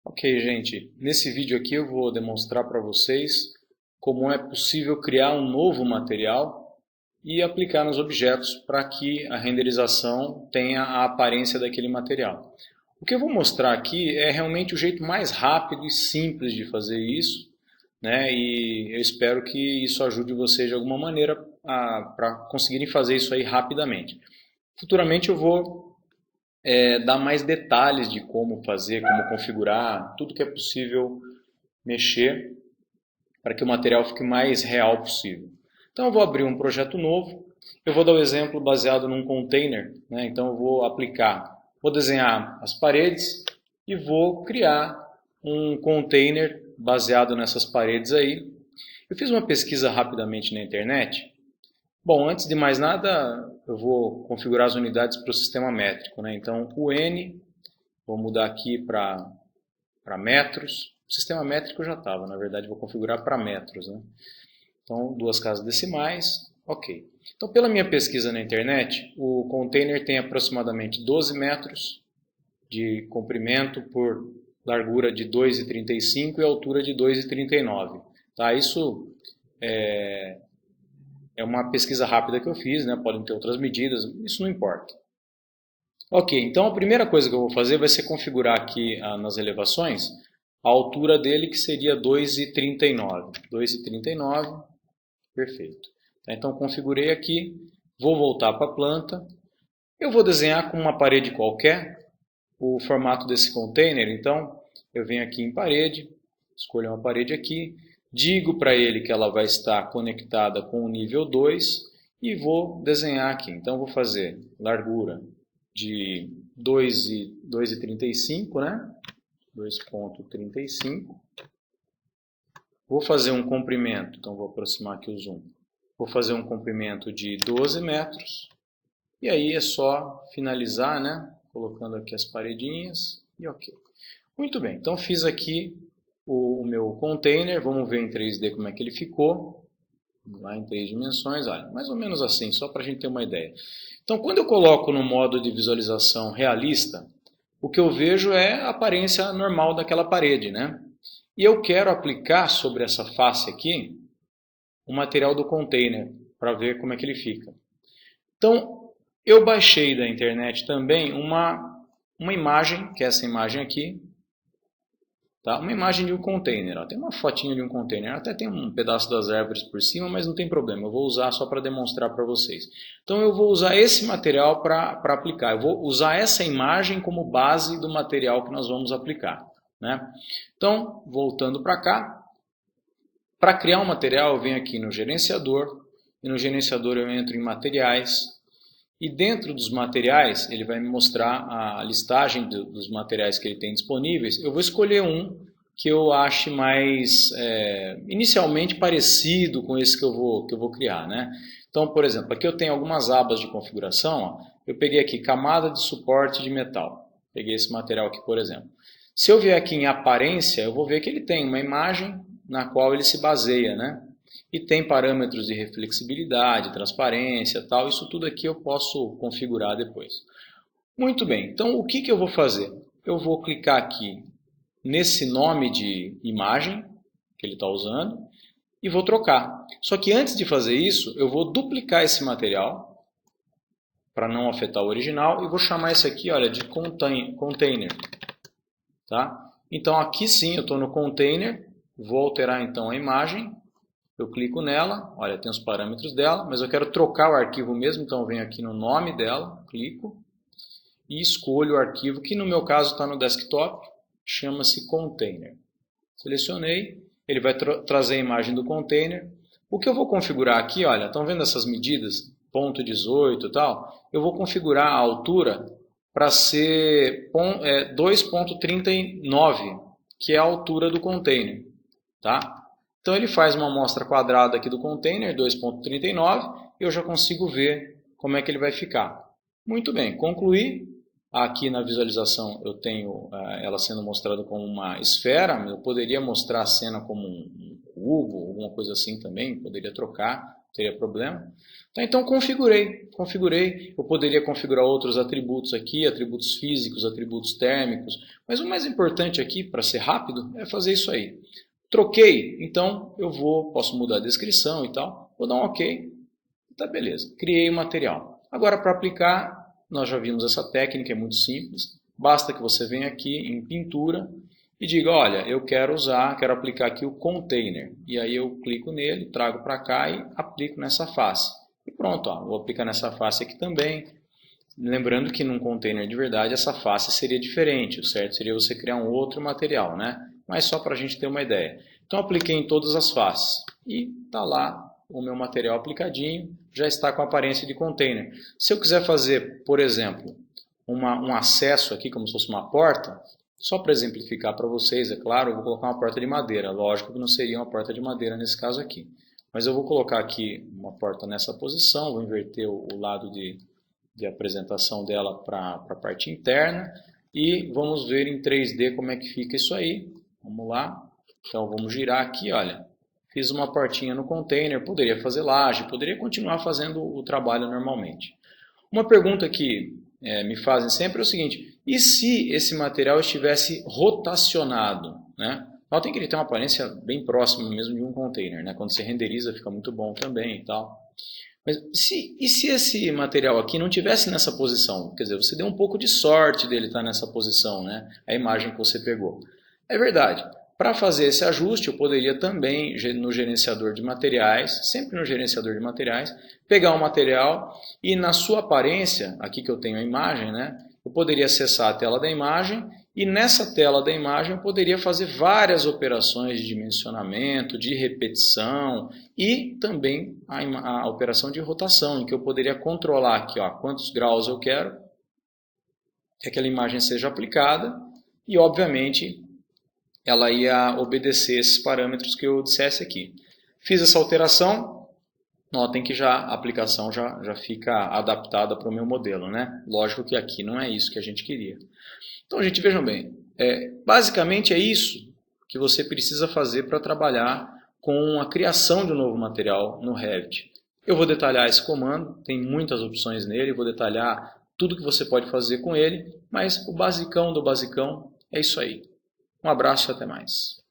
Ok, gente, nesse vídeo aqui eu vou demonstrar para vocês como é possível criar um novo material e aplicar nos objetos para que a renderização tenha a aparência daquele material. O que eu vou mostrar aqui é realmente o jeito mais rápido e simples de fazer isso, né? E eu espero que isso ajude vocês de alguma maneira para conseguirem fazer isso aí rapidamente. Futuramente eu vou dar mais detalhes de como fazer, como configurar, tudo que é possível mexer para que o material fique mais real possível. Então eu vou abrir um projeto novo, eu vou dar o um exemplo baseado num container, né? Então eu vou desenhar as paredes e vou criar um container baseado nessas paredes aí. Eu fiz uma pesquisa rapidamente na internet. Bom, antes de mais nada, eu vou configurar as unidades para o sistema métrico, né? Então, o N, vou mudar aqui para metros. O sistema métrico já estava, na verdade, vou configurar para metros, né? Então, duas casas decimais, ok. Então, pela minha pesquisa na internet, o container tem aproximadamente 12 metros de comprimento por largura de 2,35 e altura de 2,39. Tá? Isso é uma pesquisa rápida que eu fiz, né? Podem ter outras medidas, isso não importa. Ok, então a primeira coisa que eu vou fazer vai ser configurar aqui nas elevações a altura dele, que seria 2,39. 2,39, perfeito. Então configurei aqui, vou voltar para a planta. Eu vou desenhar com uma parede qualquer o formato desse container, então eu venho aqui em parede, escolho uma parede aqui, digo para ele que ela vai estar conectada com o nível 2 e vou desenhar aqui. Então vou fazer largura de 2,35, né? 2,35. Vou fazer um comprimento, então vou aproximar aqui o zoom. Vou fazer um comprimento de 12 metros. E aí é só finalizar, né? Colocando aqui as paredinhas e ok. Muito bem, então fiz aqui o meu container, vamos ver em 3D como é que ele ficou. Lá em 3 dimensões, olha, mais ou menos assim, só para a gente ter uma ideia. Então, quando eu coloco no modo de visualização realista, o que eu vejo é a aparência normal daquela parede, né? E eu quero aplicar sobre essa face aqui o material do container, para ver como é que ele fica. Então, eu baixei da internet também uma imagem, que é essa imagem aqui, tá? Uma imagem de um container, ó. Tem uma fotinha de um container, até tem um pedaço das árvores por cima, mas não tem problema, eu vou usar só para demonstrar para vocês. Então eu vou usar esse material para aplicar, eu vou usar essa imagem como base do material que nós vamos aplicar, né? Então, voltando para cá, para criar um material eu venho aqui no gerenciador, e no gerenciador eu entro em materiais, e dentro dos materiais, ele vai me mostrar a listagem dos materiais que ele tem disponíveis. Eu vou escolher um que eu ache mais inicialmente parecido com esse que eu vou criar, né? Então, por exemplo, aqui eu tenho algumas abas de configuração. Ó. Eu peguei aqui camada de suporte de metal. Peguei esse material aqui, por exemplo. Se eu vier aqui em aparência, eu vou ver que ele tem uma imagem na qual ele se baseia, né? E tem parâmetros de reflexibilidade, transparência, tal. Isso tudo aqui eu posso configurar depois. Muito bem, então o que eu vou fazer? Eu vou clicar aqui nesse nome de imagem que ele está usando e vou trocar. Só que antes de fazer isso, eu vou duplicar esse material para não afetar o original e vou chamar esse aqui, olha, de container. Tá? Então aqui sim eu estou no container, vou alterar então a imagem. Eu clico nela, olha, tem os parâmetros dela, mas eu quero trocar o arquivo mesmo, então eu venho aqui no nome dela, clico e escolho o arquivo, que no meu caso está no desktop, chama-se container. Selecionei, ele vai trazer a imagem do container. O que eu vou configurar aqui, olha, estão vendo essas medidas? Ponto 18 e tal? Eu vou configurar a altura para ser 2,39, que é a altura do container, tá? Então ele faz uma amostra quadrada aqui do container, 2,39, e eu já consigo ver como é que ele vai ficar. Muito bem, concluí. Aqui na visualização eu tenho ela sendo mostrada como uma esfera, mas eu poderia mostrar a cena como um cubo, alguma coisa assim também, poderia trocar, teria problema. Então configurei. Eu poderia configurar outros atributos aqui, atributos físicos, atributos térmicos, mas o mais importante aqui, para ser rápido, é fazer isso aí. Troquei, então eu posso mudar a descrição e tal, vou dar um OK, tá beleza, criei o material. Agora para aplicar, nós já vimos essa técnica, é muito simples, basta que você venha aqui em pintura e diga, olha, eu quero aplicar aqui o container, e aí eu clico nele, trago para cá e aplico nessa face. E pronto, ó, vou aplicar nessa face aqui também. Lembrando que num container de verdade essa face seria diferente, o certo seria você criar um outro material, né? Mas só para a gente ter uma ideia. Então apliquei em todas as faces e está lá o meu material aplicadinho, já está com a aparência de container. Se eu quiser fazer, por exemplo, um acesso aqui como se fosse uma porta, só para exemplificar para vocês, é claro, eu vou colocar uma porta de madeira. Lógico que não seria uma porta de madeira nesse caso aqui. Mas eu vou colocar aqui uma porta nessa posição, vou inverter o lado de apresentação dela para a parte interna e vamos ver em 3D como é que fica isso aí. Vamos lá. Então vamos girar aqui, olha. Fiz uma portinha no container, poderia fazer laje, poderia continuar fazendo o trabalho normalmente. Uma pergunta que me fazem sempre é o seguinte, e se esse material estivesse rotacionado, né? Notem que ele tem uma aparência bem próxima mesmo de um container, né? Quando você renderiza fica muito bom também e tal. Mas e se esse material aqui não tivesse nessa posição? Quer dizer, você deu um pouco de sorte dele estar nessa posição, né? A imagem que você pegou. É verdade. Para fazer esse ajuste, eu poderia também, no gerenciador de materiais, sempre no gerenciador de materiais, pegar o material e na sua aparência, aqui que eu tenho a imagem, né? Eu poderia acessar a tela da imagem e nessa tela da imagem eu poderia fazer várias operações de dimensionamento, de repetição e também a operação de rotação, em que eu poderia controlar aqui, ó, quantos graus eu quero que aquela imagem seja aplicada e, obviamente, ela ia obedecer esses parâmetros que eu dissesse aqui. Fiz essa alteração, notem que a aplicação já fica adaptada para o meu modelo, né? Lógico que aqui não é isso que a gente queria. Então, gente, vejam bem, basicamente é isso que você precisa fazer para trabalhar com a criação de um novo material no Revit. Eu vou detalhar esse comando, tem muitas opções nele, vou detalhar tudo que você pode fazer com ele, mas o basicão do basicão é isso aí. Um abraço e até mais.